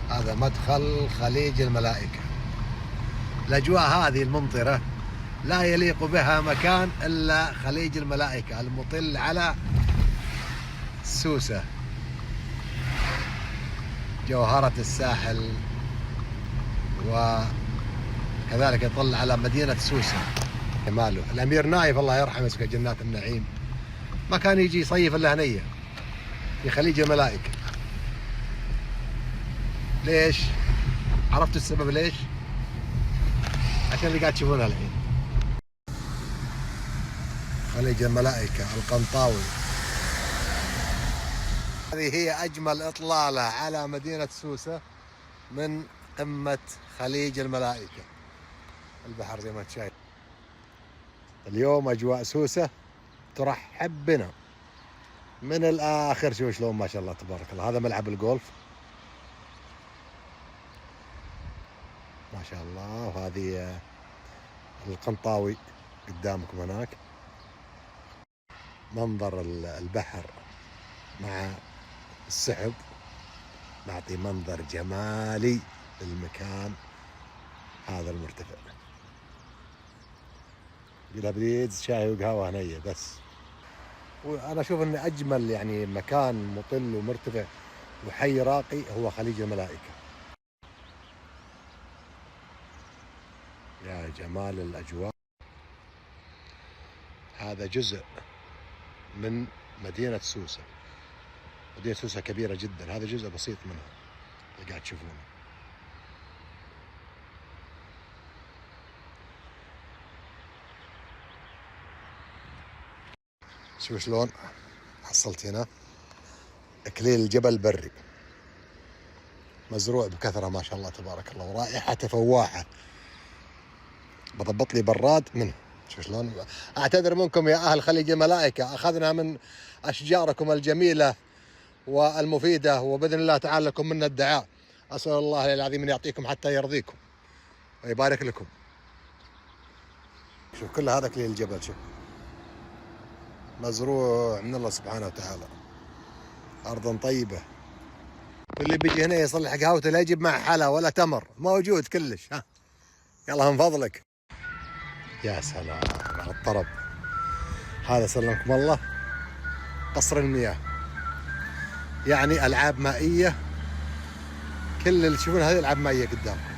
هذا مدخل خليج الملائكة. الأجواء هذه الممطرة لا يليق بها مكان إلا خليج الملائكة المطل على سوسة، جوهرة الساحل، وكذلك يطل على مدينة سوسة. جماله الأمير نايف الله يرحمه يسكن جنات النعيم، ما كان يجي يصيف إلا هنية في خليج الملائكة. ليش؟ عرفتوا السبب ليش؟ عشان اللي قاعد تشوفونها الحين، خليج الملائكة القنطاوي. هذه هي أجمل إطلالة على مدينة سوسة من قمة خليج الملائكة. البحر زي ما انت شايف. اليوم أجواء سوسة ترحب بنا من الآخر. شوف شلون ما شاء الله تبارك الله. هذا ملعب الجولف ما شاء الله، وهذه القنطاوي قدامكم هناك. منظر البحر مع السحب معطي منظر جمالي للمكان هذا المرتفع. جلابريز شاي وقهوة هنية بس. وأنا أشوف أن أجمل يعني مكان مطل ومرتفع وحي راقي هو خليج الملائكة. يا جمال الأجواء. هذا جزء من مدينة سوسة. مدينة سوسة كبيرة جدا، هذا جزء بسيط منها اللي قاعد تشوفونه. شوف شلون حصلت هنا اكليل جبل بري مزروع بكثرة ما شاء الله تبارك الله، ورائحته فواحة. بضبط لي براد منه. شوف شلون. اعتذر منكم يا اهل خليج الملائكة، اخذنا من اشجاركم الجميلة والمفيدة، وبإذن الله تعالى لكم منا الدعاء. اسأل الله العظيم ان يعطيكم حتى يرضيكم ويبارك لكم. شوف كل هذا اكليل الجبل، شوف مزروع من الله سبحانه وتعالى. أرض طيبة. واللي بيجي هنا يصلح قهوته لا يجيب معه حلا ولا تمر، موجود كلش. ها يلا من فضلك. يا سلام على الطرب. هذا سلمكم الله قصر المياه، يعني ألعاب مائية. كل اللي تشوفون هذه ألعاب مائية قدامكم.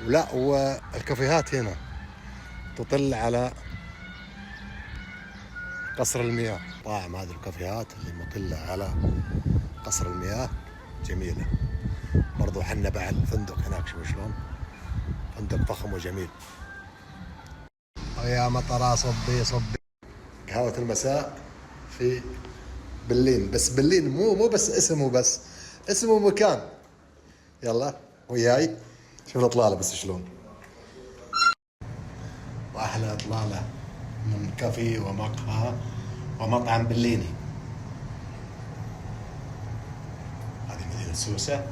ولا والكافيهات هنا تطل على قصر المياه. طاعم هذه الكافيهات اللي مطلة على قصر المياه جميلة. برضو حنا بعد فندق هناك، شوف شلون فندق ضخم وجميل. ويا مطرة صبي صبي. قهوة المساء في بلين، بس بلين مو بس اسمه، بس اسمه مكان. يلا وياي شوف الاطلالة بس شلون. واحلى اطلالة من كافي ومقهى ومطعم بليني. هذه مدينة سوسة،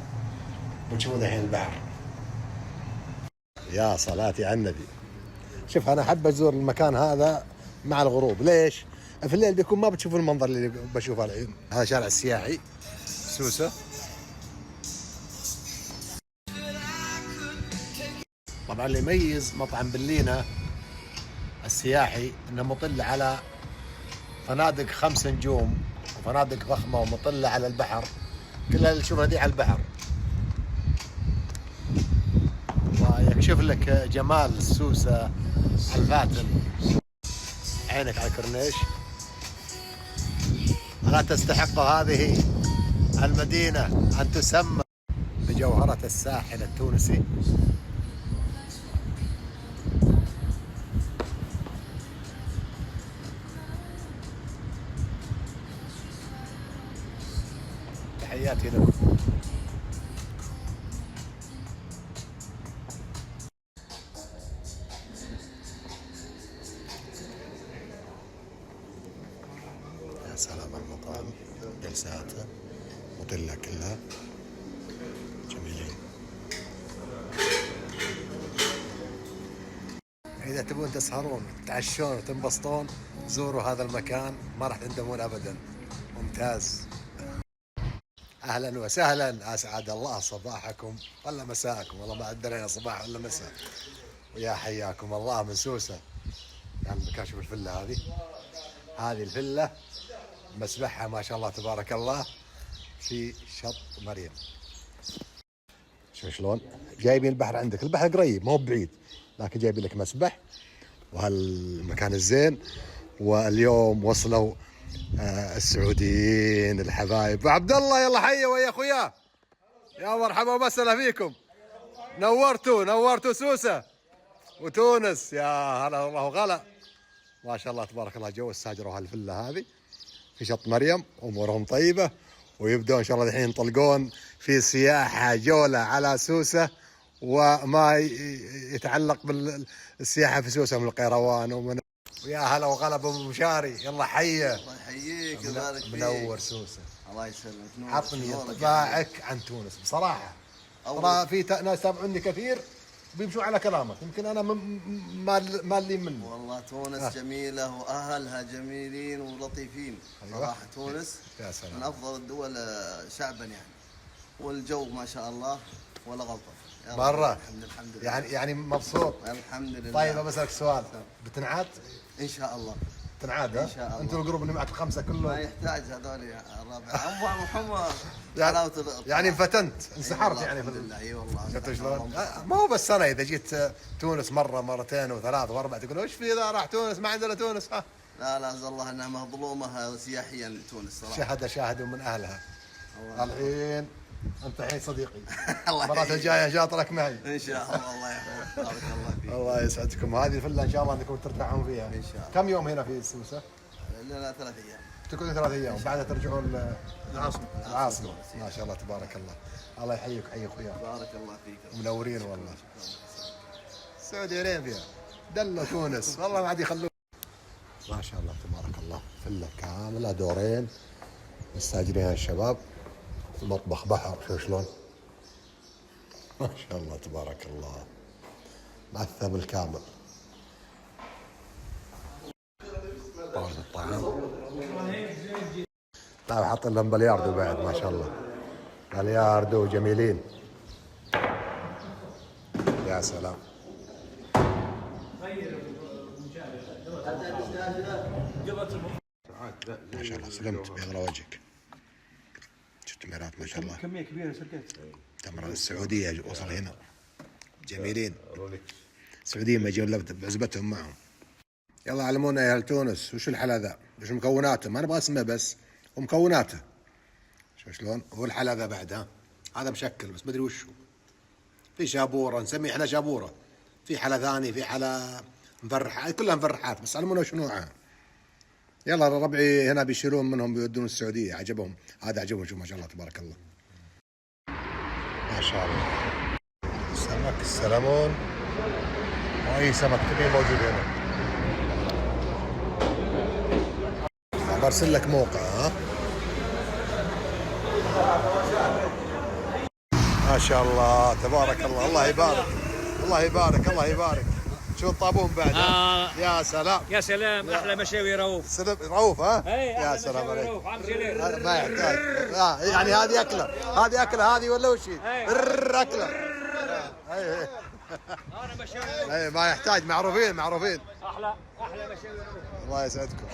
وتشوفون الحين البحر. يا صلاتي على النبي. شوف انا احب ازور المكان هذا مع الغروب. ليش؟ في الليل بيكون ما بتشوفون المنظر اللي بشوفه الحين. هذا شارع السياحي سوسة. طبعا اللي يميز مطعم بلينة السياحي انه مطل على فنادق 5 نجوم وفنادق ضخمة ومطلة على البحر. كلها اللي تشوفها دي على البحر، ويكشف لك جمال سوسة الفاتن. عينك على الكورنيش. ألا تستحق هذه المدينة أن تسمى بجوهرة الساحل التونسي؟ تحياتي لكم. يا سلام على المطعم، جلساته مطلة كلها جميلين. إذا تبون تسهرون تعشون وتنبسطون زوروا هذا المكان، ما راح تندمون أبدا. ممتاز. اهلا وسهلا، اسعد الله صباحكم ولا مساءكم، والله ما ادري صباح ولا مساء. ويا حياكم الله من سوسه. يعني المكان، شوف الفله هذه الفله مسبحها ما شاء الله تبارك الله في شط مريم. شوف شلون جايبين البحر عندك، البحر قريب ما هو بعيد، لكن جايبين لك مسبح وهالمكان الزين. واليوم وصلوا السعوديين الحبايب. عبد الله يلا حيه ويا اخوياه، يا مرحبا ومسهلا فيكم. نورتوا سوسه وتونس، يا هلا والله وغلا. ما شاء الله تبارك الله جو الساجروا هالفله هذه في شط مريم، امورهم طيبه، ويبدون ان شاء الله الحين ينطلقون في سياحه جوله على سوسه وما يتعلق بالسياحه في سوسه من القيروان ومن. ويا هلا وغلا ابو مشاري، يلا حيه. الله يحييك ويبارك فيك. منور سوسه. الله يسلمك. عطني انطباعك عن تونس بصراحه. ترى في ناس يتابعوني كثير بيمشوا على كلامك، يمكن انا ما اللي منه. والله تونس جميله واهلها جميلين ولطيفين. أيوة. صراحه تونس يا سلام. من افضل الدول شعبا يعني، والجو ما شاء الله ولا غلطه. مرة الحمد لله. يعني مبسوط. الحمد لله. طيب بسألك سؤال، بتنعاد؟ ان شاء الله. تنعاد ان شاء الله. انتم الجروب اللي معك الخمسه كلهم ما يحتاج هذول الرابع ابو محمد. يعني انفتنت، انسحرت يعني. الحمد لله. اي والله. شفت شلون؟ ما هو بس انا، اذا جيت تونس مره مرتين وثلاث واربع تقول وش في اذا راح تونس ما عندنا تونس. لا عز الله انها مظلومه سياحيا تونس صراحه. شاهدوا من اهلها. الحين انت الحين صديقي. الله المرات الجايه شاطرك معي ان شاء الله. الله يحفظك. بارك الله فيك. الله يسعدكم. هذه الفله ان شاء الله انكم ترتاحون فيها ان شاء الله. كم يوم هنا في سوسه؟ لنا 3 ايام. تكونوا 3 ايام وبعدها ترجعون العاصمه. ما شاء الله تبارك الله. الله يحييك حي اخويا. بارك الله فيك. منورين والله. السعوديه رين فيها دلوا تونس والله ما عاد يخلون. ما شاء الله تبارك الله، فله كامله دورين مستاجرينها الشباب، مطبخ بحر. شوف شلون ما شاء الله تبارك الله، معثم الكامل. طاولة الطعام. طيب حط لهم بلياردو بعد ما شاء الله، بلياردو جميلين. يا سلام. ما شاء الله سلمت بيض وجهك. شفت الامارات ما شاء الله كمية كبيرة سلقت. تمر السعودية وصل هنا جميلين. السعوديين ما يجون بعزبتهم معهم. يلا علمونا يا اهل تونس وش الحلا ذا، وش مكوناته، ما نبغى اسمه بس ومكوناته. شوف شلون هو الحلا ذا بعد. هذا مشكل بس ما ادري وش هو. في شابوره نسميه احنا شابوره، في حلا ثاني، في حلا مفرحات، كلها مفرحات، بس علمونا وش نوعها. يلا ربعي هنا بيشيلون منهم بيودون السعوديه، عجبهم هذا، عجبهم. شوف ما شاء الله تبارك الله ما شاء الله. سمك السلمون واي سمك تبي موجود هنا. برسل لك موقع. ما شاء الله تبارك الله. الله يبارك الله يبارك الله يبارك. شو الطابون بعد؟ يا سلام يا سلام. احلى مشاوي رؤوف. رؤوف يا سلام عليك. ما يحتاج. يعني هذه اكله هذه ولا وش هي؟ اكله. انا مشاوي ما يحتاج. معروفين احلى مشاوي رؤوف. الله يسعدكم.